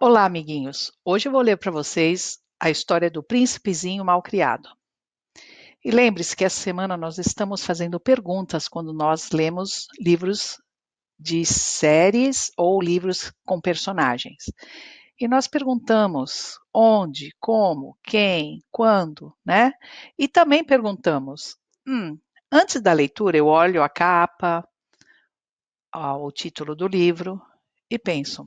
Olá, amiguinhos! Hoje eu vou ler para vocês a história do Príncipezinho Malcriado. E lembre-se que essa semana nós estamos fazendo perguntas quando nós lemos livros de séries ou livros com personagens. E nós perguntamos onde, como, quem, quando, né? E também perguntamos, antes da leitura eu olho a capa, o título do livro e penso,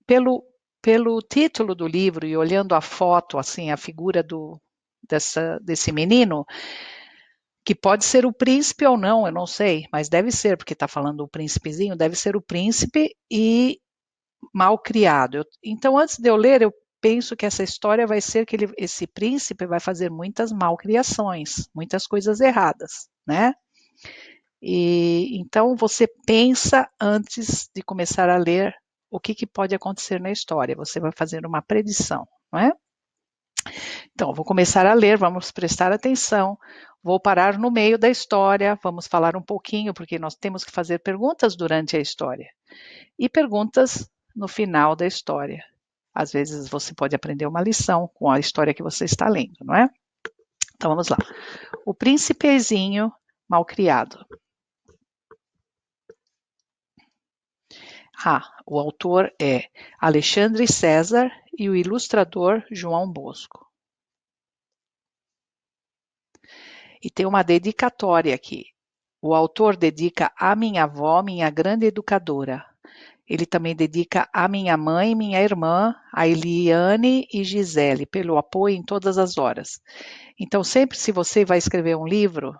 pelo, pelo título do livro e olhando a foto, assim, a figura desse menino, que pode ser o príncipe ou não, eu não sei, mas deve ser, porque está falando do príncipezinho, deve ser o príncipe e mal criado. Então, antes de eu ler, eu penso que essa história vai ser que esse príncipe vai fazer muitas malcriações, muitas coisas erradas, né? E então você pensa antes de começar a ler o que pode acontecer na história. Você vai fazer uma predição, não é? Então, vou começar a ler, vamos prestar atenção. Vou parar no meio da história, vamos falar um pouquinho, porque nós temos que fazer perguntas durante a história. E perguntas no final da história. Às vezes você pode aprender uma lição com a história que você está lendo, não é? Então vamos lá. O Príncipezinho Malcriado. O autor é Alexandre César e o ilustrador João Bosco. E tem uma dedicatória aqui. O autor dedica à minha avó, minha grande educadora. Ele também dedica à minha mãe, minha irmã, a Eliane e Gisele, pelo apoio em todas as horas. Então, sempre se você vai escrever um livro,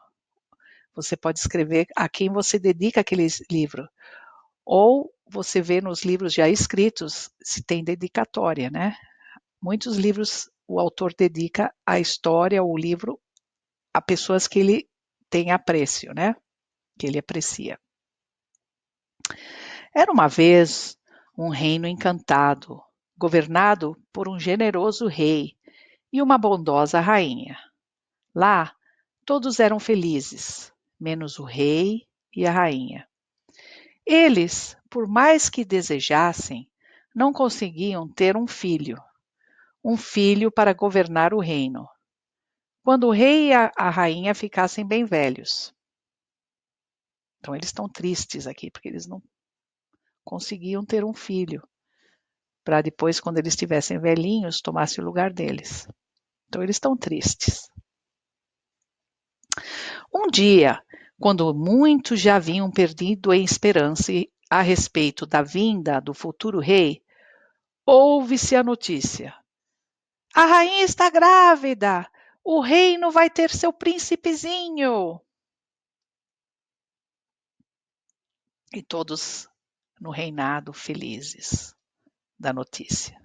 você pode escrever a quem você dedica aquele livro. Ou você vê nos livros já escritos se tem dedicatória, né? Muitos livros o autor dedica a história ou o livro a pessoas que ele tem apreço, né? Que ele aprecia. Era uma vez um reino encantado, governado por um generoso rei e uma bondosa rainha. Lá, todos eram felizes, menos o rei e a rainha. Eles, por mais que desejassem, não conseguiam ter um filho para governar o reino, quando o rei e a rainha ficassem bem velhos. Então eles estão tristes aqui, porque eles não conseguiam ter um filho, para depois, quando eles estivessem velhinhos, tomasse o lugar deles. Então eles estão tristes. Um dia, quando muitos já haviam perdido a esperança a respeito da vinda do futuro rei, ouve-se a notícia. A rainha está grávida! O reino vai ter seu príncipezinho! E todos no reinado felizes da notícia.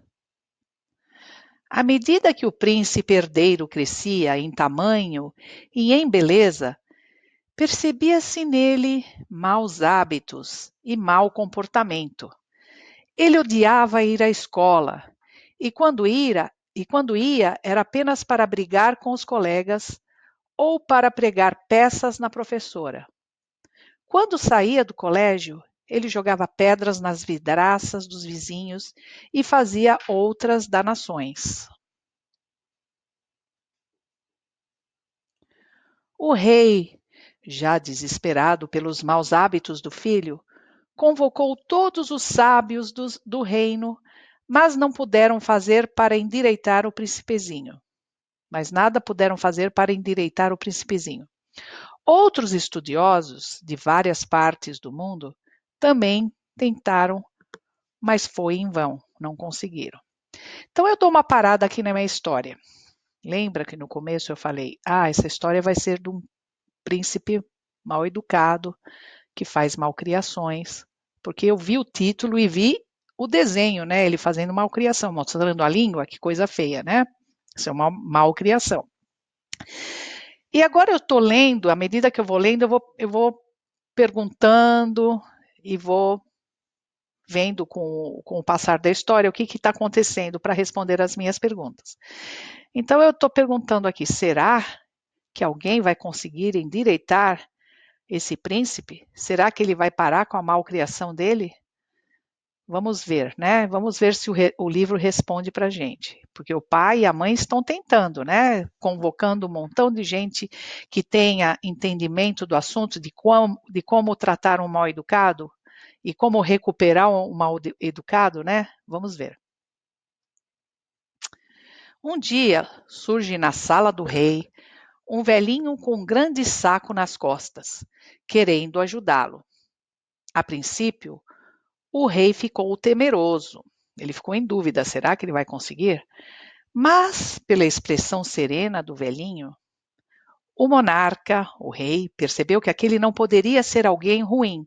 À medida que o príncipe herdeiro crescia em tamanho e em beleza, percebia-se nele maus hábitos e mau comportamento. Ele odiava ir à escola e quando ia era apenas para brigar com os colegas ou para pregar peças na professora. Quando saía do colégio, ele jogava pedras nas vidraças dos vizinhos e fazia outras danações. O rei, já desesperado pelos maus hábitos do filho, convocou todos os sábios do reino, mas não puderam fazer para endireitar o príncipezinho. Mas nada puderam fazer para endireitar o príncipezinho. Outros estudiosos de várias partes do mundo também tentaram, mas foi em vão, não conseguiram. Então eu dou uma parada aqui na minha história. Lembra que no começo eu falei, essa história vai ser de um príncipe mal educado, que faz malcriações, porque eu vi o título e vi o desenho, né? Ele fazendo malcriação, mostrando a língua, que coisa feia, né? Isso é uma malcriação. E agora eu estou lendo, à medida que eu vou lendo, eu vou perguntando e vou vendo com o passar da história o que está acontecendo para responder as minhas perguntas. Então eu estou perguntando aqui, será que alguém vai conseguir endireitar esse príncipe? Será que ele vai parar com a malcriação dele? Vamos ver, né? Vamos ver se o livro responde para a gente. Porque o pai e a mãe estão tentando, né? Convocando um montão de gente que tenha entendimento do assunto, de como tratar um mal educado e como recuperar um mal educado, né? Vamos ver. Um dia surge na sala do rei um velhinho com um grande saco nas costas, querendo ajudá-lo. A princípio, o rei ficou temeroso. Ele ficou em dúvida: será que ele vai conseguir? Mas, pela expressão serena do velhinho, o monarca, o rei, percebeu que aquele não poderia ser alguém ruim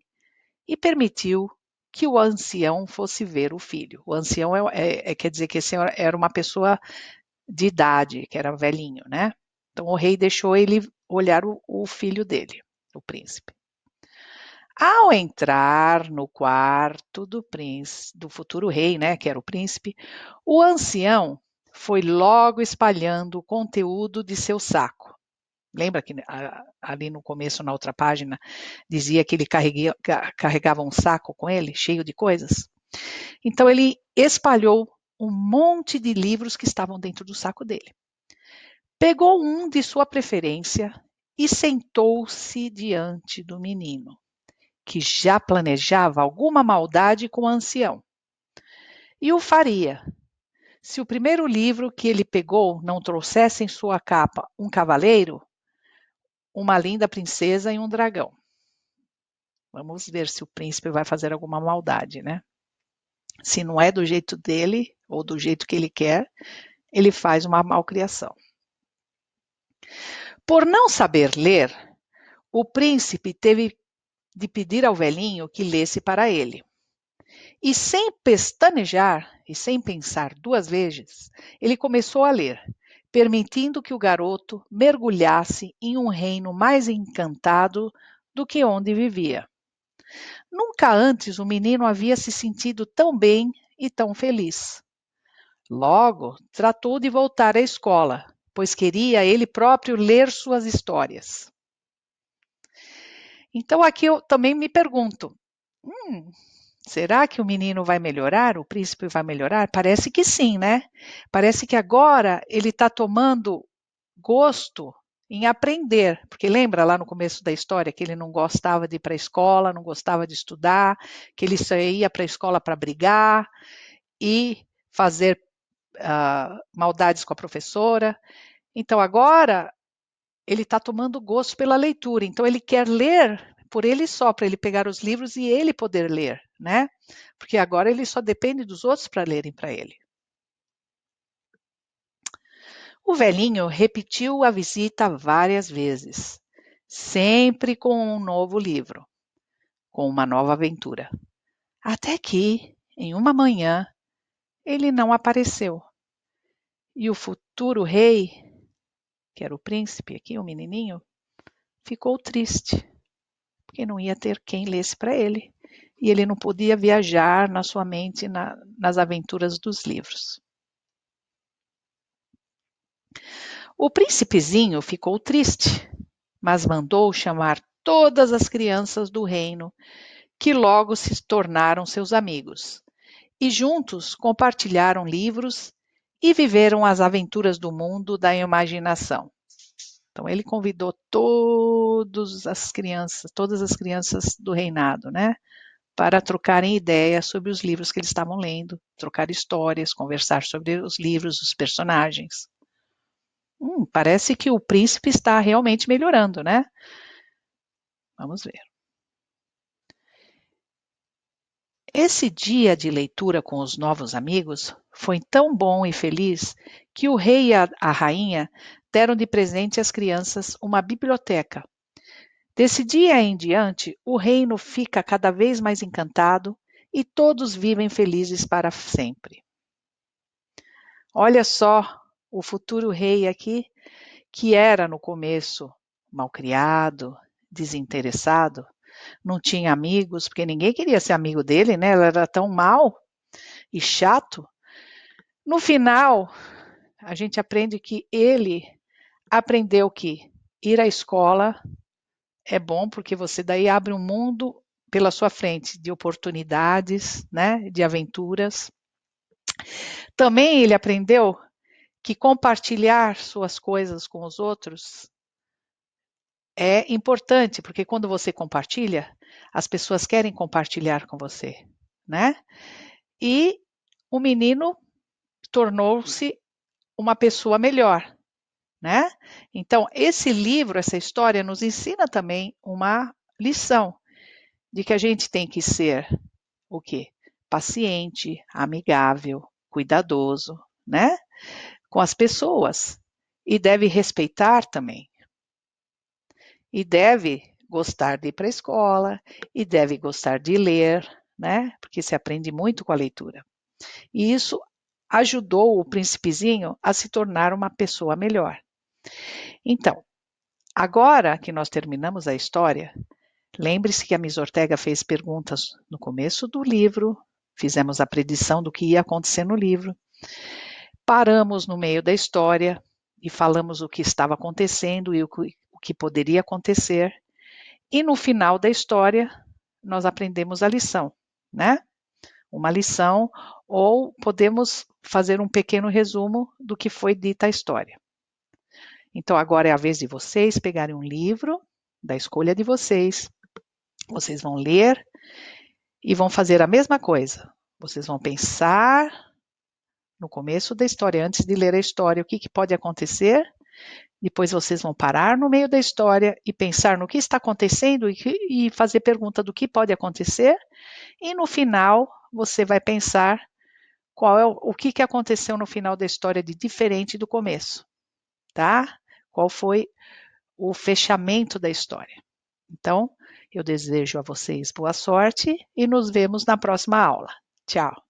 e permitiu que o ancião fosse ver o filho. O ancião quer dizer que esse era uma pessoa de idade, que era velhinho, né? Então o rei deixou ele olhar o filho dele, o príncipe. Ao entrar no quarto do príncipe, do futuro rei, né, que era o príncipe, o ancião foi logo espalhando o conteúdo de seu saco. Lembra que ali no começo, na outra página, dizia que ele carregava um saco com ele, cheio de coisas? Então ele espalhou um monte de livros que estavam dentro do saco dele. Pegou um de sua preferência e sentou-se diante do menino, que já planejava alguma maldade com o ancião. E o faria, se o primeiro livro que ele pegou não trouxesse em sua capa um cavaleiro, uma linda princesa e um dragão. Vamos ver se o príncipe vai fazer alguma maldade, né? Se não é do jeito dele ou do jeito que ele quer, ele faz uma malcriação. Por não saber ler, o príncipe teve de pedir ao velhinho que lesse para ele. E sem pestanejar e sem pensar duas vezes, ele começou a ler, permitindo que o garoto mergulhasse em um reino mais encantado do que onde vivia. Nunca antes o menino havia se sentido tão bem e tão feliz. Logo, tratou de voltar à escola, pois queria ele próprio ler suas histórias. Então aqui eu também me pergunto, será que o menino vai melhorar? O príncipe vai melhorar? Parece que sim, né? Parece que agora ele está tomando gosto em aprender, porque lembra lá no começo da história que ele não gostava de ir para a escola, não gostava de estudar, que ele só ia para a escola para brigar e fazer maldades com a professora. Então agora ele está tomando gosto pela leitura, então ele quer ler por ele só, para ele pegar os livros e ele poder ler, né? Porque agora ele só depende dos outros para lerem para ele. O velhinho repetiu a visita várias vezes, sempre com um novo livro, com uma nova aventura. Até que, em uma manhã, ele não apareceu. E o futuro rei, que era o príncipe aqui, o menininho, ficou triste, porque não ia ter quem lesse para ele. E ele não podia viajar na sua mente nas aventuras dos livros. O príncipezinho ficou triste, mas mandou chamar todas as crianças do reino, que logo se tornaram seus amigos, e juntos compartilharam livros e viveram as aventuras do mundo da imaginação. Então ele convidou todas as crianças do reinado, né, para trocarem ideias sobre os livros que eles estavam lendo, trocar histórias, conversar sobre os livros, os personagens. Parece que o príncipe está realmente melhorando, né? Vamos ver. Esse dia de leitura com os novos amigos foi tão bom e feliz que o rei e a rainha deram de presente às crianças uma biblioteca. Desse dia em diante, o reino fica cada vez mais encantado e todos vivem felizes para sempre. Olha só o futuro rei aqui, que era no começo malcriado, desinteressado, não tinha amigos, porque ninguém queria ser amigo dele, né? Ele era tão mau e chato. No final, a gente aprende que ele aprendeu que ir à escola é bom, porque você daí abre um mundo pela sua frente de oportunidades, né, de aventuras. Também ele aprendeu que compartilhar suas coisas com os outros é importante, porque quando você compartilha, as pessoas querem compartilhar com você, né? E o menino tornou-se uma pessoa melhor, né? Então, esse livro, essa história, nos ensina também uma lição de que a gente tem que ser o quê? Paciente, amigável, cuidadoso, né? Com as pessoas. E deve respeitar também. E deve gostar de ir para a escola, e deve gostar de ler, né? Porque se aprende muito com a leitura. E isso ajudou o príncipezinho a se tornar uma pessoa melhor. Então, agora que nós terminamos a história, lembre-se que a Miss Ortega fez perguntas no começo do livro, fizemos a predição do que ia acontecer no livro, paramos no meio da história e falamos o que estava acontecendo e o que poderia acontecer, e no final da história nós aprendemos a lição, né? Uma lição, ou podemos fazer um pequeno resumo do que foi dita a história. Então agora é a vez de vocês pegarem um livro da escolha de vocês. Vocês vão ler e vão fazer a mesma coisa. Vocês vão pensar no começo da história, antes de ler a história, o que pode acontecer. Depois vocês vão parar no meio da história e pensar no que está acontecendo e fazer pergunta do que pode acontecer. E no final você vai pensar qual é o que aconteceu no final da história de diferente do começo, tá? Qual foi o fechamento da história. Então, eu desejo a vocês boa sorte e nos vemos na próxima aula. Tchau!